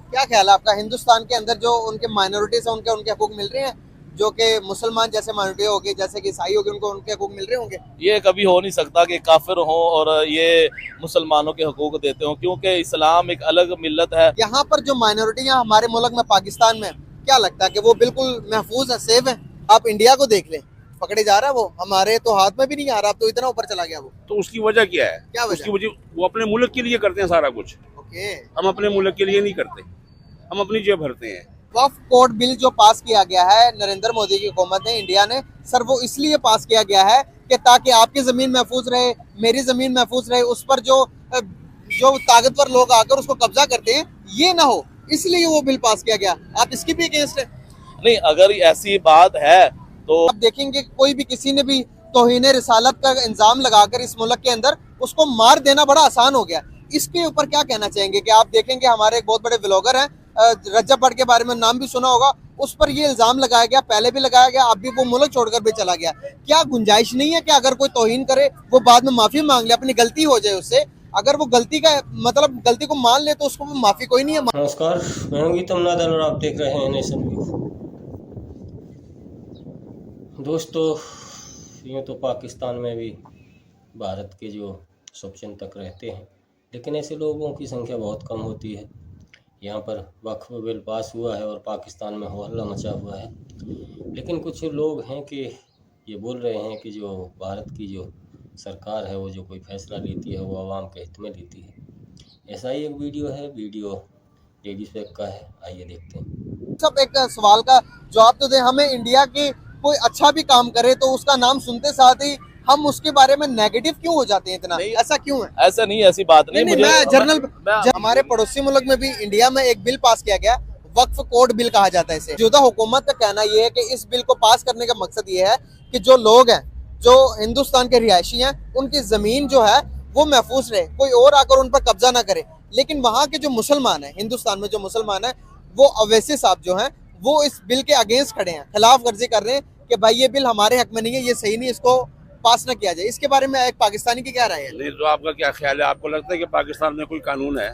क्या ख्याल है आपका, हिंदुस्तान के अंदर जो उनके माइनॉरिटीज हैं उनके उनके हकूक मिल रहे हैं? जो कि मुसलमान जैसे माइनॉरिटी होगी, जैसे कि ईसाई होगी, उनको उनके हकूक मिल रहे होंगे? ये कभी हो नहीं सकता कि काफिर हो और ये मुसलमानों के हकूक देते हो, क्योंकि इस्लाम एक अलग मिल्लत है। यहाँ पर जो माइनॉरिटियाँ हमारे मुल्क में, पाकिस्तान में, क्या लगता है कि वो बिल्कुल महफूज है, सेफ है? आप इंडिया को देख लें, पकड़े जा रहा है वो, हमारे तो हाथ में भी नहीं आ रहा, अब तो इतना ऊपर चला गया वो। तो उसकी वजह क्या है? क्या उसकी वजह? वजह वो अपने मुल्क के लिए करते हैं सारा कुछ। ओके। हम अपने मुल्क के लिए नहीं करते, हम अपनी जेब भरते हैं। वक्फ कोड बिल जो पास किया गया है नरेंद्र मोदी की हुकूमत ने, इंडिया ने, सर वो इसलिए पास किया गया है कि ताकि आपकी जमीन महफूज रहे, मेरी जमीन महफूज रहे, उस पर जो जो ताकतवर लोग आकर उसको कब्जा करते हैं ये ना हो, इसलिए वो बिल पास किया गया। आप इसकी भी अगेंस्ट है? नहीं, अगर ऐसी बात है तो आप देखेंगे कोई भी किसी ने भी तौहीन रिसालत का इल्जाम लगाकर इस मुल्क के अंदर उसको मार देना बड़ा आसान हो गया। इसके ऊपर क्या कहना चाहेंगे कि आप देखेंगे हमारे एक बहुत बड़े ब्लॉगर हैं, रजब भट्ट के बारे में नाम भी सुना होगा, उस पर ये इल्जाम लगाया गया, पहले भी लगाया गया, अब भी वो मुल्क छोड़कर भी चला गया। क्या गुंजाइश नहीं है कि अगर कोई तौहीन करे वो बाद में माफी मांग ले, अपनी गलती हो जाए उससे, अगर वो गलती का मतलब गलती को मान ले तो उसको माफी कोई नहीं है? नमस्कार, मैं हूं गीतम नादल और आप देख रहे हैं नेशन व्यू। दोस्तों, यूँ तो पाकिस्तान में भी भारत के जो स्वतंत्रक रहते हैं, लेकिन ऐसे लोगों की संख्या बहुत कम होती है। यहाँ पर वक्फ बिल पास हुआ है और पाकिस्तान में हो हल्ला मचा हुआ है, लेकिन कुछ लोग हैं कि ये बोल रहे हैं कि जो भारत की जो सरकार है वो जो कोई फैसला लेती है वो आवाम के हित में लेती है। ऐसा ही एक वीडियो है, वीडियो लेडीज पैक का है, आइए देखते हैं। सब एक सवाल का जवाब तो दे, हमें इंडिया की कोई अच्छा भी काम करे तो उसका नाम सुनते साथ ही हम उसके बारे में नेगेटिव क्यों हो जाते हैं इतना? ऐसा क्यों है? ऐसा नहीं, ऐसी बात नहीं। नहीं, मुझे मैं जनरल मैं हमारे पड़ोसी मुल्क में भी, इंडिया में, एक बिल पास किया गया, वक्फ कोड बिल कहा जाता है इसे। मौजूदा हुकूमत का कहना यह है कि इस बिल को पास करने का मकसद ये है कि जो लोग हैं, जो हिंदुस्तान के रिहायशी हैं, उनकी जमीन जो है वो महफूज रहे, कोई और आकर उन पर कब्जा ना करे। लेकिन वहाँ के जो मुसलमान हैं, हिंदुस्तान में जो मुसलमान हैं, वो अवैसी साहब जो हैं, वो इस बिल के अगेंस्ट खड़े हैं, खिलाफ वर्जी कर रहे हैं कि भाई ये बिल हमारे हक में नहीं है, ये सही नहीं, इसको पास ना किया जाए। इसके बारे में एक पाकिस्तानी की क्या राय है? नहीं, तो आपका क्या ख्याल है? आपको लगता है कि पाकिस्तान में कोई कानून है?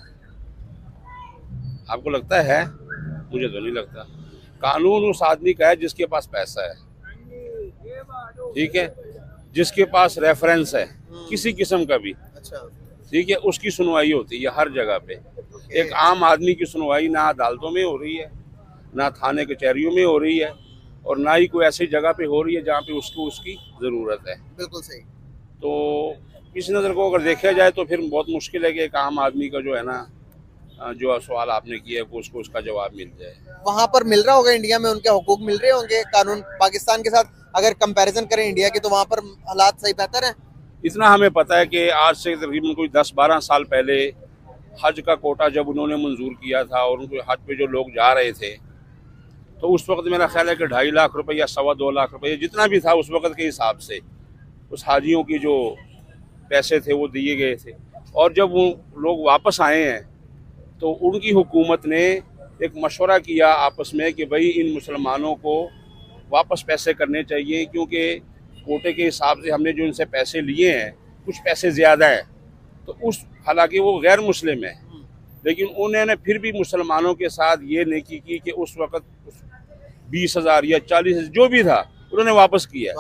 आपको लगता है? मुझे तो नहीं लगता। कानून उस आदमी का है जिसके पास पैसा है, ठीक है, जिसके पास रेफरेंस है किसी किस्म का भी, अच्छा, ठीक है, उसकी सुनवाई होती है हर जगह पे। एक आम आदमी की सुनवाई ना अदालतों में हो रही है, ना थाने कचहरियों में हो रही है, और ना ही कोई ऐसी जगह पे हो रही है जहाँ पे उसको उसकी ज़रूरत है। बिल्कुल सही। तो इस नज़र को अगर देखा जाए तो फिर बहुत मुश्किल है कि एक आम आदमी का जो है ना, जो सवाल आपने किया है, उसको उसका जवाब मिल जाए। वहां पर मिल रहा होगा, इंडिया में उनके हुकूक मिल रहे होंगे, कानून पाकिस्तान के साथ अगर कंपैरिजन करें इंडिया की, तो वहां पर हालात सही बेहतर है? इतना हमें पता है कि आज से तकरीबन कोई 10-12 साल पहले हज का कोटा जब उन्होंने मंजूर किया था और उनको हज पे जो लोग जा रहे थे, तो उस वक्त मेरा ख्याल है कि 2.5 लाख रुपए या 2.25 लाख रुपए, जितना भी था उस वक्त के हिसाब से, उस हाजियों की जो पैसे थे वो दिए गए थे। और जब वो लोग वापस आए हैं तो उनकी हुकूमत ने एक मशवरा किया आपस में कि भाई इन मुसलमानों को वापस पैसे करने चाहिए, क्योंकि कोटे के हिसाब से हमने जो इनसे पैसे लिए हैं कुछ पैसे ज़्यादा हैं। तो उस, हालांकि वो गैर मुस्लिम है, लेकिन उन्होंने फिर भी मुसलमानों के साथ ये नेकी की कि उस वक़्त 20,000 या 40,000 जो भी था उन्होंने वापस किया,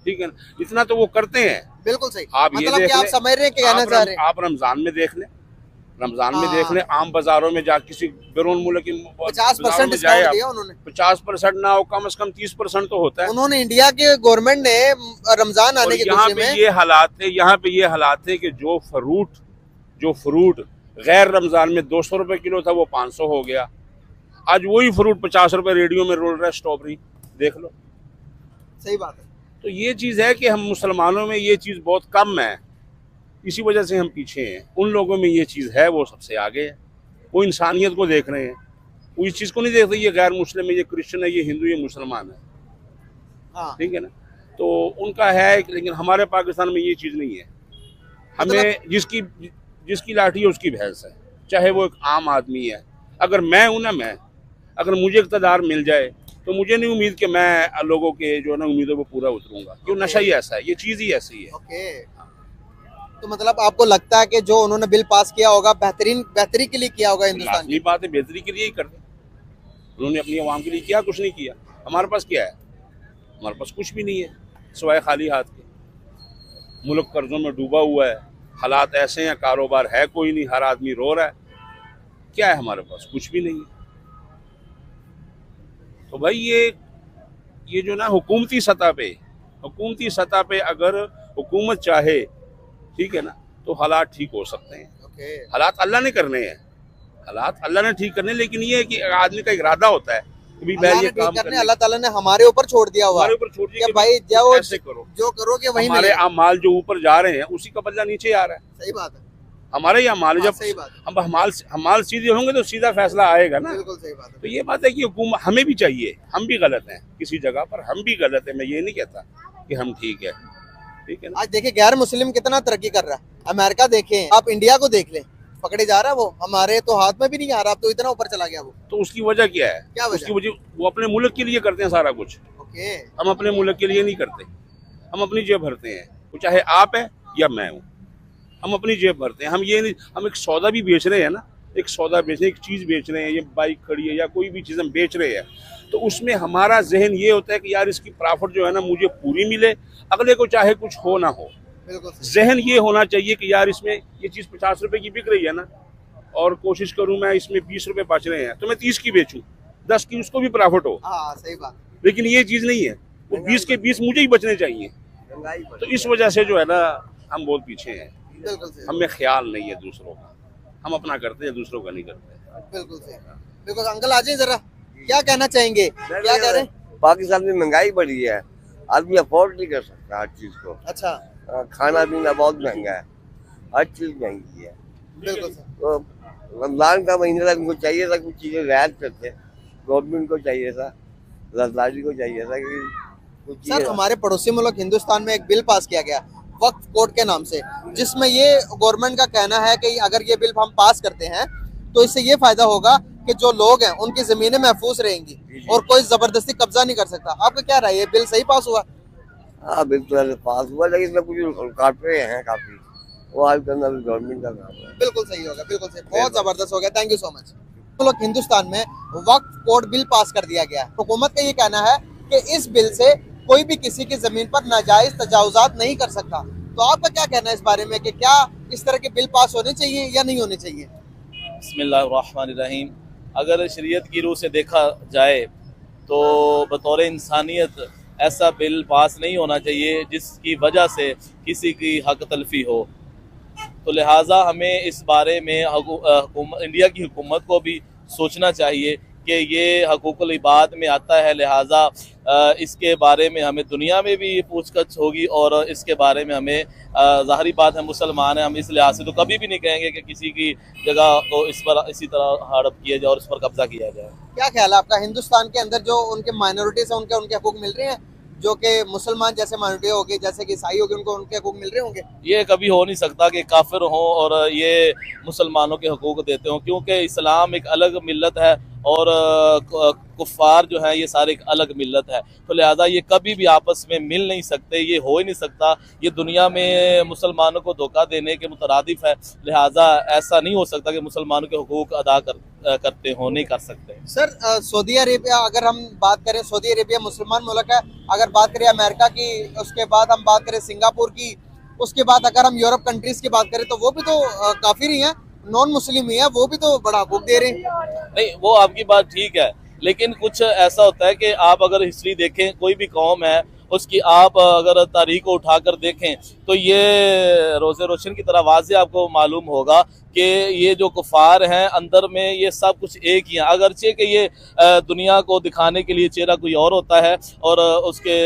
ठीक है ना। इतना तो वो करते हैं। बिल्कुल सही। आप ये मतलब देख कि आप लें, समझ रहे हैं कि कहना चाह रहे हैं, आप रमज़ान में देख लें, रमज़ान में देख लें, आम बाज़ारों में जा किसी बैरून मुल्क की 50% डिस्काउंट दिया उन्होंने। 50% ना हो, कम से कम 30% तो होता है। उन्होंने, इंडिया के गवर्नमेंट ने रमजान आने के यहाँ पे ये हालात थे, यहाँ पे ये हालात थे कि जो फ्रूट गैर रमज़ान में 200 रुपए किलो था वो 500 हो गया। आज वही फ्रूट 50 रुपए रेडियो में रोल रहा है, स्ट्रॉबेरी देख लो। सही बात है। तो ये चीज़ है कि हम मुसलमानों में ये चीज़ बहुत कम है, इसी वजह से हम पीछे हैं। उन लोगों में ये चीज़ है, वो सबसे आगे है, वो इंसानियत को देख रहे हैं, वो इस चीज़ को नहीं देख रहे ये गैर मुस्लिम है, ये क्रिश्चियन है, ये हिंदू, ये मुसलमान है, ठीक है ना। तो उनका है, लेकिन हमारे पाकिस्तान में ये चीज़ नहीं है। हमें जिसकी लाठी है उसकी भैंस है, चाहे वो एक आम आदमी है। अगर मैं हूँ ना, अगर मुझे इक़्तिदार मिल जाए तो मुझे नहीं उम्मीद कि मैं लोगों के जो है ना उम्मीदों को पूरा उतरूंगा, क्यों, नशा ही ऐसा है, ये चीज़ ही ऐसी है। तो मतलब आपको लगता है कि जो उन्होंने बिल पास किया होगा बेहतरी के लिए किया होगा हिंदुस्तान लाजमी की? बात है, बेहतरी के लिए ही करते। उन्होंने अपनी आवाम के लिए किया, कुछ नहीं किया। हमारे पास क्या है? हमारे पास कुछ भी नहीं है सिवाय खाली हाथ के। मुल्क कर्जों में डूबा हुआ है, हालात ऐसे हैं, कारोबार है कोई नहीं, हर आदमी रो रहा है। क्या है हमारे पास? कुछ भी नहीं है। तो भाई ये जो ना हुकूमती सतह पे अगर हुकूमत चाहे, ठीक है ना, तो हालात ठीक हो सकते हैं। ओके। हालात अल्लाह ने करने हैं, हालात अल्लाह ने ठीक करने, लेकिन ये है कि आदमी का इरादा होता है कि भाई मैं अल्लाह ये ने ठीक काम करने, करने, अल्लाह ताला ने हमारे ऊपर छोड़ दिया हुआ हमारे ऊपर छोड़ दिया कि कि भाई तुम ऐसे करो। जो करोगे वही हमारे मिलेगा। अमाल जो ऊपर जा रहे हैं उसी का बदला नीचे आ रहा है। सही बात है। हमारे ही अमाल, हाँ, जब सही बात है। हम अमाल सीधे होंगे तो सीधा फैसला आएगा ना। बिल्कुल सही बात है। तो ये बात है कि हुकूमत हमें भी चाहिए, हम भी गलत हैं किसी जगह पर, हम भी गलत हैं। मैं ये नहीं कहता कि हम ठीक है, ठीक है ना। आज देखिए गैर मुस्लिम कितना तरक्की कर रहा है। अमेरिका देखें, आप इंडिया को देख लें, पकड़े जा रहा है वो, हमारे तो हाथ में भी नहीं आ रहा, अब तो इतना ऊपर चला गया वो। तो उसकी वजह क्या है? क्या वजह? उसकी वजह वो अपने मुल्क के लिए करते हैं सारा कुछ। ओके। हम अपने मुल्क के लिए नहीं करते, हम अपनी जेब भरते हैं। वो चाहे आप है या मैं हूँ, हम अपनी जेब भरते हैं। हम ये नहीं, हम एक सौदा भी बेच रहे हैं ना, एक सौदा बेच रहे हैं, एक चीज़ बेच रहे हैं, ये बाइक खड़ी है या कोई भी चीज़ हम बेच रहे हैं, तो उसमें हमारा जहन ये होता है कि यार इसकी प्रॉफिट जो है ना मुझे पूरी मिले, अगले को चाहे कुछ हो ना हो। बिल्कुल सही। जहन ये होना चाहिए कि यार इसमें ये चीज़ 50 रुपए की बिक रही है ना, और कोशिश करूँ मैं इसमें 20 रुपए बच रहे हैं तो मैं 30 की बेचूँ, 10 की उसको भी प्रॉफिट हो। हाँ सही बात। लेकिन ये चीज़ नहीं है, वो 20 के 20 मुझे ही बचने चाहिए। तो इस वजह से जो है ना हम बहुत पीछे हैं, बिल्कुल सही। हमें ख्याल नहीं है दूसरों का, हम अपना करते हैं, दूसरों का नहीं करते। बिल्कुल सही। बिल्कुल। अंकल आ जाइए जरा, क्या कहना चाहेंगे? क्या कह रहे हैं? पाकिस्तान में महंगाई बढ़ी है, आदमी अफोर्ड नहीं कर सकता हर चीज को। अच्छा। खाना पीना बहुत महंगा है, हर चीज महंगी है। बिल्कुल सही। तो रमजान का महीने तक उनको चाहिए था कुछ चीजें रियायत करते, गवर्नमेंट को चाहिए था, रजदारी को चाहिए था कि कुछ सर चीजें। हमारे पड़ोसी मुल्क हिंदुस्तान में एक बिल पास किया गया वक्फ कोड के नाम से, जिसमें ये गवर्नमेंट का कहना है कि अगर ये बिल हम पास करते हैं तो इससे ये फायदा होगा कि जो लोग हैं उनकी जमीनें महफूज रहेंगी और कोई जबरदस्ती कब्जा नहीं कर सकता। आपका क्या राय है, ये बिल सही पास हुआ? हाँ बिल्कुल पास हुआ, लेकिन इसमें कुछ काटे हैं काफी, वो हल करना भी गवर्नमेंट का काम है। बिल्कुल सही होगा, बिल्कुल सही, बहुत जबरदस्त हो गया, थैंक यू सो मच। मुल्क हिंदुस्तान में वक्फ कोड बिल पास कर दिया गया है। हुकूमत का ये कहना है कि इस बिल से कोई भी किसी की जमीन पर नाजायज तजावुजात नहीं कर सकता। तो आपका क्या कहना है इस बारे में कि क्या इस तरह के बिल पास होने चाहिए या नहीं होने चाहिए? बिस्मिल्लाहिर्रहमानिर्रहीम। अगर शरीयत की रूह से देखा जाए तो बतौर इंसानियत ऐसा बिल पास नहीं होना चाहिए जिसकी वजह से किसी की हक तलफी हो। तो लिहाजा हमें इस बारे में इंडिया की हुकूमत को भी सोचना चाहिए कि ये हकूक़ुल इबाद में आता है, लिहाजा इसके बारे में हमें दुनिया में भी पूछताछ होगी और इसके बारे में हमें ज़ाहिरी बात है मुसलमान हैं, हम इस लिहाज से तो कभी भी नहीं कहेंगे कि किसी की जगह को इस पर इसी तरह हड़प किया जाए और इस पर कब्जा किया जाए। क्या ख्याल है आपका, हिंदुस्तान के अंदर जो उनके माइनॉरिटीज हैं उनके हकूक मिल रहे हैं? जो कि मुसलमान जैसे माइनॉरिटी होगी, जैसे कि ईसाई होगी, उनको उनके हकूक मिल रहे होंगे? ये कभी हो नहीं सकता कि काफिर हों और ये मुसलमानों के हकूक देते हों, क्योंकि इस्लाम एक अलग मिल्लत है और कुफ़ार जो है ये सारे एक अलग मिल्लत है। तो लिहाजा ये कभी भी आपस में मिल नहीं सकते, ये हो ही नहीं सकता। ये दुनिया में मुसलमानों को धोखा देने के मुतरादिफ है, लिहाजा ऐसा नहीं हो सकता कि मुसलमानों के हकूक अदा करते हो, नहीं कर सकते। सर सऊदी अरेबिया, अगर हम बात करें, सऊदी अरेबिया मुसलमान मुल्क है। अगर बात करें अमेरिका की, उसके बाद हम बात करें सिंगापुर की, उसके बाद अगर हम यूरोप कंट्रीज की बात करें तो वो भी तो काफिर ही हैं, नॉन मुस्लिम ही है, वो भी तो बड़ा हकूक दे रहे हैं। नहीं, वो आपकी बात ठीक है, लेकिन कुछ ऐसा होता है कि आप अगर हिस्ट्री देखें, कोई भी कौम है उसकी आप अगर तारीख को उठाकर देखें तो ये रोज़े रोशन की तरह वाज़े आपको मालूम होगा कि ये जो कुफार हैं अंदर में ये सब कुछ एक ही हैं। अगरचे कि ये दुनिया को दिखाने के लिए चेहरा कोई और होता है और उसके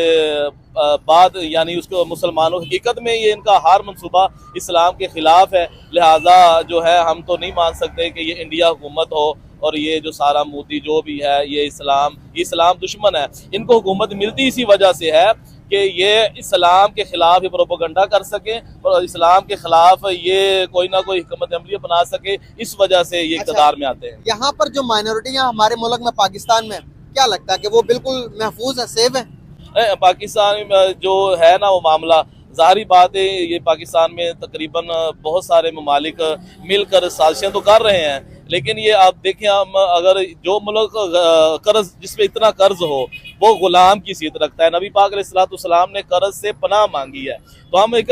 बाद यानी उसको मुसलमानों हकीकत में ये इनका हार मंसूबा इस्लाम के ख़िलाफ़ है। लिहाजा जो है हम तो नहीं मान सकते कि ये इंडिया हुकूमत हो और ये जो सारा मोदी जो भी है ये इस्लाम दुश्मन है। इनको हुकूमत मिलती इसी वजह से है कि ये इस्लाम के खिलाफ प्रोपेगेंडा कर सकें और इस्लाम के खिलाफ ये कोई ना कोई हिकमत अमली बना सके, इस वजह से ये इक़्तिदार में आते हैं। यहाँ पर जो माइनॉरिटियाँ हमारे मुल्क में, पाकिस्तान में, क्या लगता है कि वो बिल्कुल महफूज है, सेफ है? पाकिस्तान में जो है ना वो मामला, ज़ाहिरी बात है ये पाकिस्तान में तकरीबन बहुत सारे ममालिक मिलकर साजिशें तो कर रहे हैं, लेकिन ये आप देखें, हम अगर जो मुल्क कर्ज जिसपे इतना कर्ज हो वो गुलाम की सीयत रखता है। नबी पाक अलैहिस्सलाम ने कर्ज से पनाह मांगी है। तो हम एक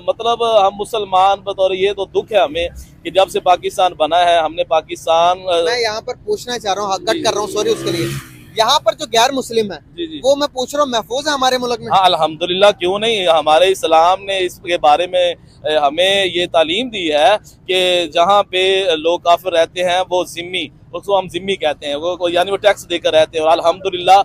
मतलब हम मुसलमान बतौर ये तो दुख है हमें कि जब से पाकिस्तान बना है हमने पाकिस्तान मैं यहाँ पर पूछना चाह रहा हूँ, कट कर रहा हूँ, सॉरी उसके लिए। यहाँ पर जो गैर मुस्लिम है वो मैं पूछ रहा हूँ महफूज है हमारे मुल्क में? हाँ अल्हम्दुलिल्लाह, क्यों नहीं। हमारे इस्लाम ने इसके बारे में हमें ये तालीम दी है कि जहाँ पे लोग काफिर रहते हैं वो जिम्मी, उसको हम जिम्मी कहते हैं, वो यानी वो टैक्स देकर रहते हैं। और अल्हम्दुलिल्लाह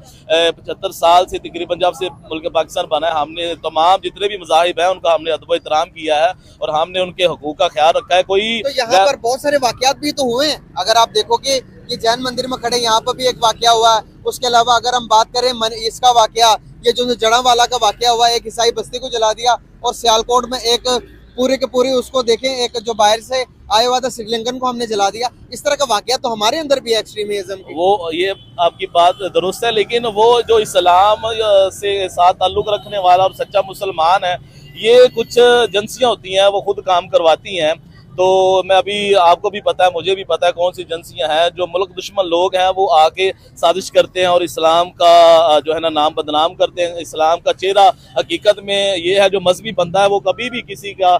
75 साल से तकरीबन जब से मुल्क पाकिस्तान बना है हमने तमाम जितने भी मज़ाहिब हैं उनका हमने अदब एहतराम किया है और हमने उनके हकूक़ का ख्याल रखा है। कोई तो यहाँ पर बहुत सारे वाक़यात भी तो हुए हैं। अगर आप देखो कि ये जैन मंदिर में खड़े, यहाँ पर भी एक वाक़या हुआ है। उसके अलावा अगर हम बात करें इसका वाक़या, ये जो जड़ावाला का वाक़या हुआ, एक ईसाई बस्ती को जला दिया, और सियालकोट में एक पूरे के पूरे उसको देखें, एक जो बाहर से आया हुआ था श्रीलंकन को हमने जला दिया। इस तरह का वाक़या तो हमारे अंदर भी है एक्सट्रीमिज्म की। वो ये आपकी बात दुरुस्त है, लेकिन वो जो इस्लाम से साथ ताल्लुक़ रखने वाला और सच्चा मुसलमान है, ये कुछ एजेंसियाँ होती हैं वो खुद काम करवाती हैं। तो मैं अभी आपको भी पता है, मुझे भी पता है कौन सी एजेंसियां हैं। जो मुल्क दुश्मन लोग हैं वो आके साजिश करते हैं और इस्लाम का जो है ना नाम बदनाम करते हैं। इस्लाम का चेहरा हकीकत में ये है, जो मजहबी बंदा है वो कभी भी किसी का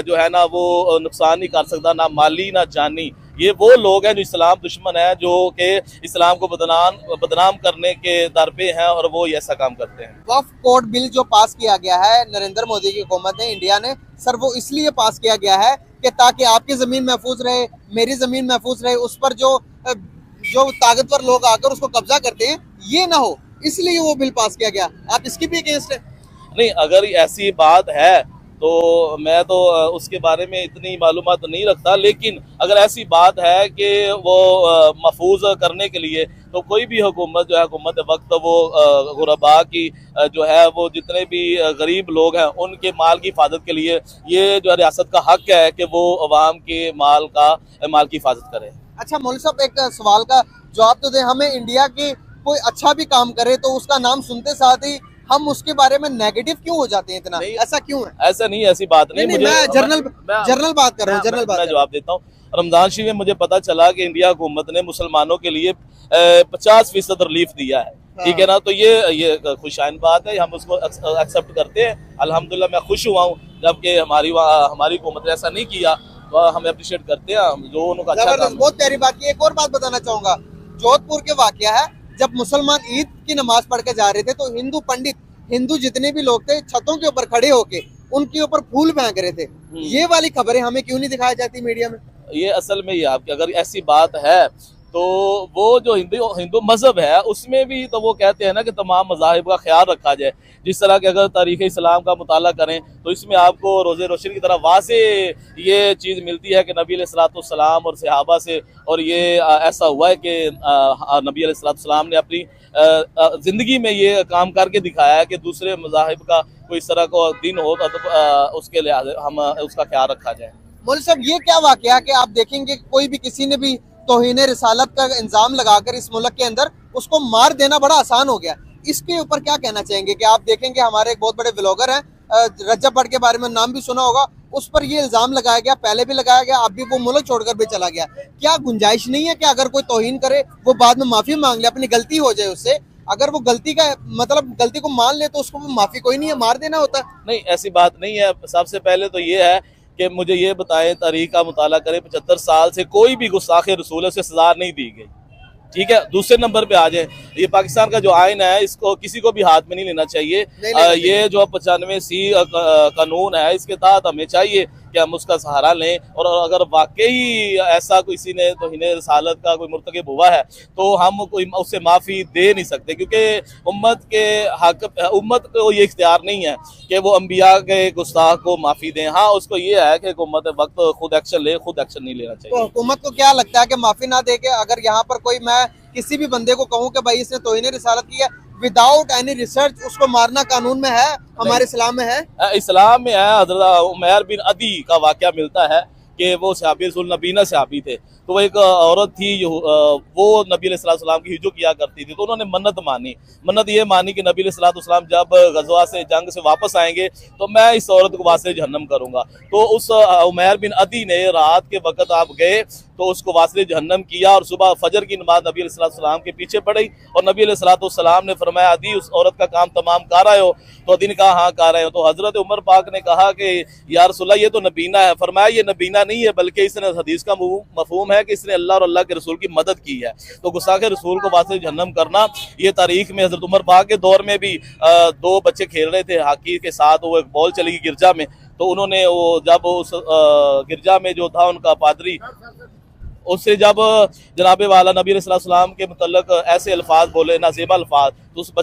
जो है ना वो नुकसान नहीं कर सकता, ना माली ना जानी। ये वो लोग हैं जो इस्लाम दुश्मन है, जो कि इस्लाम को बदनाम करने के दर पे हैं और वो ऐसा काम करते हैं। वक्फ कोड बिल जो पास किया गया है नरेंद्र मोदी की हुकूमत ने, इंडिया ने, सर वो इसलिए पास किया गया है कि ताकि आपकी ज़मीन महफूज रहे, मेरी ज़मीन महफूज रहे, उस पर जो ताकतवर लोग आकर उसको कब्जा करते हैं ये ना हो, इसलिए वो बिल पास किया गया। आप इसकी भी अगेंस्ट है? नहीं, अगर ऐसी बात है तो मैं तो उसके बारे में इतनी मालूमात नहीं रखता, लेकिन अगर ऐसी बात है कि वो महफूज करने के लिए तो कोई भी हुकूमत जो है, हुकूमत वक्त, वो गुरबा की जो है वो जितने भी गरीब लोग हैं उनके माल की हिफाजत के लिए ये जो रियासत का हक है कि वो अवाम के माल की हिफाजत करे। अच्छा मौलवी साहब, एक सवाल का जवाब तो दें हमें। इंडिया की कोई अच्छा भी काम करे तो उसका नाम सुनते साथ ही हम उसके बारे में नेगेटिव क्यों हो जाते हैं इतना? ऐसा क्यों है? ऐसा नहीं, ऐसी बात नहीं। मुझे मैं जनरल बात कर रहा हूँ, जनरल बात। मैं जवाब देता हूँ। रमजान शरीफ में मुझे पता चला कि इंडिया हुकूमत ने मुसलमानों के लिए 50% रिलीफ दिया है, ठीक है ना। तो ये खुशाइन बात है, हम उसको एक्सेप्ट करते हैं। अल्हम्दुलिल्लाह मैं खुश हुआ हूँ, जबकि हमारी हुकूमत ने ऐसा नहीं किया, तो हम अप्रिशिएट करते हैं जो उनका अच्छा काम है। बहुत प्यारी बात की। एक और बात बताना चाहूंगा, जोधपुर के वाकया है, जब मुसलमान ईद की नमाज पढ़ के जा रहे थे तो हिंदू पंडित, हिंदू जितने भी लोग थे, छतों के ऊपर खड़े होके उनके ऊपर फूल फेंक रहे थे। ये वाली खबरें हमें क्यों नहीं दिखाई जाती मीडिया में? ये असल में ये आपकी अगर ऐसी बात है तो वो जो हिंदू मजहब है उसमें भी तो वो कहते हैं ना कि तमाम मज़ाहिब का ख्याल रखा जाए। जिस तरह के अगर तारीख़ इस्लाम का मुताला करें तो इसमें आपको रोज़े रोशन की तरह वाज़े ये चीज़ मिलती है कि नबी अलैहिस्सलाम और सहाबा से, और ये ऐसा हुआ है कि नबी अलैहिस्सलाम ने अपनी ज़िंदगी में ये काम करके दिखाया है कि दूसरे मज़ाहिब का कोई इस तरह का दिन हो तो उसके लिहाज हम उसका ख्याल रखा जाए। मौलवी साहब, ये क्या वाकया है कि आप देखेंगे कोई भी किसी ने भी तौहीन रिसालत का इंजाम लगाकर इस मुल्क के अंदर उसको मार देना बड़ा आसान हो गया। इसके ऊपर क्या कहना चाहेंगे? कि आप देखेंगे हमारे एक बहुत बड़े व्लॉगर हैं, रजब भट्ट के बारे में नाम भी सुना होगा, उस पर ये इल्जाम लगाया गया, पहले भी लगाया गया, अब भी वो मुल्क छोड़कर भी चला गया। क्या गुंजाइश नहीं है कि अगर कोई तौहीन करे वो बाद में माफी मांग ले, अपनी गलती हो जाए उससे, अगर वो गलती का मतलब गलती को मान ले तो उसको माफी कोई नहीं है, मार देना होता? नहीं, ऐसी बात नहीं है। सबसे पहले तो ये है कि मुझे ये बताएं, तारीख का मुताला करें, 75 साल से कोई भी गुस्ताखे रसूल है उसे सजा नहीं दी गई, ठीक है। दूसरे नंबर पे आ जाए, ये पाकिस्तान का जो आइन है इसको किसी को भी हाथ में नहीं लेना चाहिए। ये जो 95C कानून है इसके तहत हमें चाहिए कि हम उसका सहारा लें, और अगर वाकई ऐसा किसी ने तौहीन रिसालत का कोई मुर्तकिब हुआ है तो हम कोई उससे माफ़ी दे नहीं सकते, क्योंकि उम्मत को ये इख्तियार नहीं है कि वो अंबिया के गुस्ताख को माफ़ी दें। हाँ, उसको ये है कि हुकूमत वक्त खुद एक्शन ले, खुद एक्शन नहीं लेना चाहिए। तो हुकूमत को क्या लगता है कि माफ़ी ना दे के अगर यहाँ पर कोई, मैं किसी भी बंदे को कहूँ कि भाई इसने तौहीन रिसालत की है, विदाउट एनी रिसर्च उसको मारना कानून में है, हमारे इस्लाम में है? इस्लाम में है। हज़रत उमैर बिन अदी का वाक़या मिलता है कि वो सहाबी रसूल नबीना सहाबी थे। तो वो एक औरत थी वो नबी अलैहिस्सलाम की हिजू किया करती थी, तो उन्होंने मन्नत मानी। मन्नत ये मानी कि नबी अलैहिस्सलाम जब गज़वा से जंग से वापस आएंगे तो मैं इस औरत को वास्ते जहन्नम करूंगा। तो उस उमैर बिन अदी ने रात के वक़्त आप गए तो उसको वास्ते जहन्नम किया और सुबह फजर की नमाज नबी अलैहिस्सलाम के पीछे पढ़ी और नबी अलैहिस्सलाम ने फरमाया अदी उस औरत का काम तमाम कर रहे हो? तो अदी ने कहा हाँ कर रहे हो। तो हजरत उमर पाक ने कहा कि या रसूलल्लाह ये तो नबीना है। फरमाया ये नबीना नहीं है बल्कि इसने हदीस का मफहूम है कि इसने अल्लाह और अल्लाह के रसूल की मदद की है। तो गुस्ताखे रसूल को वास्ते जहन्नम करना ये तारीख में हजरत उमर पाक के दौर में भी दो बच्चे खेल रहे थे हॉकी के साथ, वो एक बॉल चली गई गिरजा में, तो उन्होंने वो जब उस गिरजा में जो था उनका पादरी उससे जब जनाबे वाला नबी अलैहिस्सलाम के मुतल्लिक ऐसे अल्फाज बोले नाज़ेबा अल्फाज,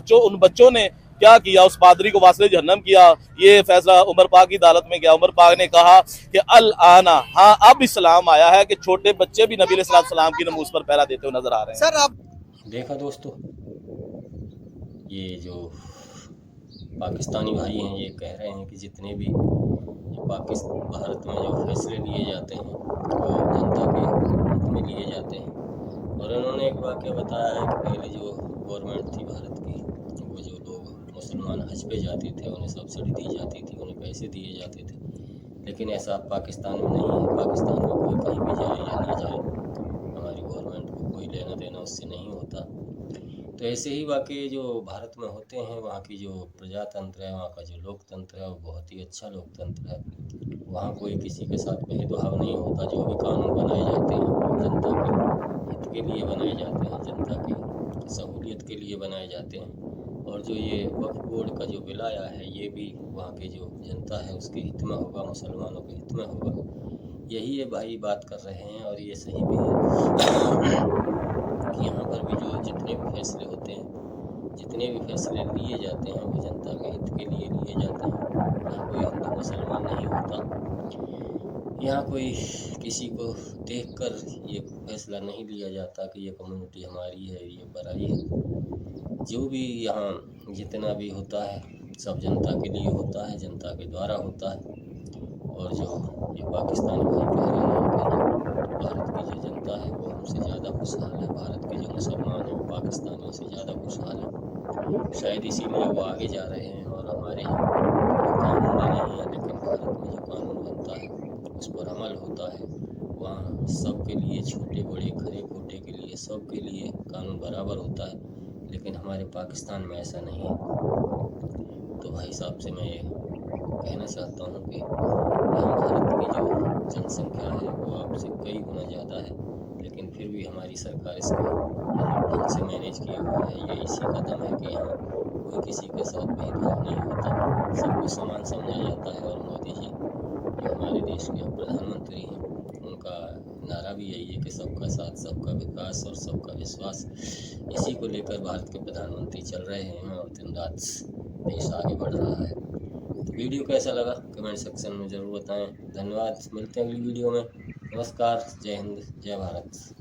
तो उन बच्चों ने क्या किया, उस पादरी को वास्ते जहन्नम किया। ये फैसला उमर पाक की अदालत में गया। उमर पाक ने कहा कि अल आना, हाँ अब इस्लाम आया है कि छोटे बच्चे भी नबी अलैहिस्सलाम की नमूज पर पहरा देते हुए नजर आ रहे हैं। सर आप देखा दोस्तों, ये जो पाकिस्तानी भाई हैं ये कह रहे हैं कि जितने भी भारत में जो फैसले लिए जाते हैं वो जनता के हित में लिए जाते हैं। और उन्होंने एक वाक़या बताया है कि पहले जो गवर्नमेंट थी भारत की, वो जो लोग मुसलमान हज पे जाते थे उन्हें सब्सिडी दी जाती थी, उन्हें पैसे दिए जाते थे। लेकिन ऐसा अब पाकिस्तान में नहीं है। पाकिस्तान में कोई कहीं भी जाए या ना जाए, हमारी गवर्नमेंट को कोई लेना देना उससे नहीं होता। तो ऐसे ही वाक़ये जो भारत में होते हैं, वहाँ की जो प्रजातंत्र है, वहाँ का जो लोकतंत्र है वो बहुत ही अच्छा लोकतंत्र है। वहाँ कोई किसी के साथ भेदभाव नहीं होता। जो भी कानून बनाए जाते हैं वो जनता के हित के लिए बनाए जाते हैं, जनता की सहूलियत के लिए बनाए जाते हैं। और जो ये वक्फ बोर्ड का जो बिल आया है ये भी वहाँ की जो जनता है उसके हित में होगा, मुसलमानों के हित में होगा। यही ये भाई बात कर रहे हैं और ये सही भी है कि यहाँ पर भी जो जितने भी फैसले होते हैं, जितने भी फैसले लिए जाते हैं वो जनता के हित के लिए लिए जाते हैं। यहाँ कोई हिंदू मुसलमान नहीं होता। यहाँ कोई किसी को देखकर ये फैसला नहीं लिया जाता कि ये कम्युनिटी हमारी है, ये पराई है। जो भी यहाँ जितना भी होता है सब जनता के लिए होता है, जनता के द्वारा होता है। और जो ये पाकिस्तानी भाई कह रहे हैं कि भारत की जो जनता है वो हमसे ज़्यादा खुशहाल है, भारत के जो मुसलमान हैं वो पाकिस्तानियों से ज़्यादा खुशहाल हैं, शायद इसीलिए वो आगे जा रहे हैं। और हमारे यहाँ कानून में नहीं है, लेकिन भारत में जो कानून बनता है उस पर अमल होता है। वहाँ सबके लिए, छोटे बड़े खरे खोटे के लिए, सबके लिए कानून बराबर होता है। लेकिन हमारे पाकिस्तान में ऐसा नहीं है। तो भाई साहब से मैं ये कहना चाहता हूँ कि यहाँ भारत की जो जनसंख्या है वो आपसे कई गुना ज़्यादा है, लेकिन फिर भी हमारी सरकार इसको ढंग से मैनेज किया हुआ है। ये इसी कदम है कि यहाँ कोई किसी के साथ भेदभाव नहीं होता, सबको समान समझा जाता है। और मोदी जी जो हमारे देश के प्रधानमंत्री हैं, उनका नारा भी यही है कि सबका साथ, सबका विकास और सबका विश्वास। इसी को लेकर भारत के प्रधानमंत्री चल रहे हैं और दिन रात देश आगे बढ़ रहा है। तो वीडियो कैसा लगा कमेंट सेक्शन में ज़रूर बताएं। धन्यवाद, मिलते हैं अगली वीडियो में। नमस्कार, जय हिंद, जय भारत।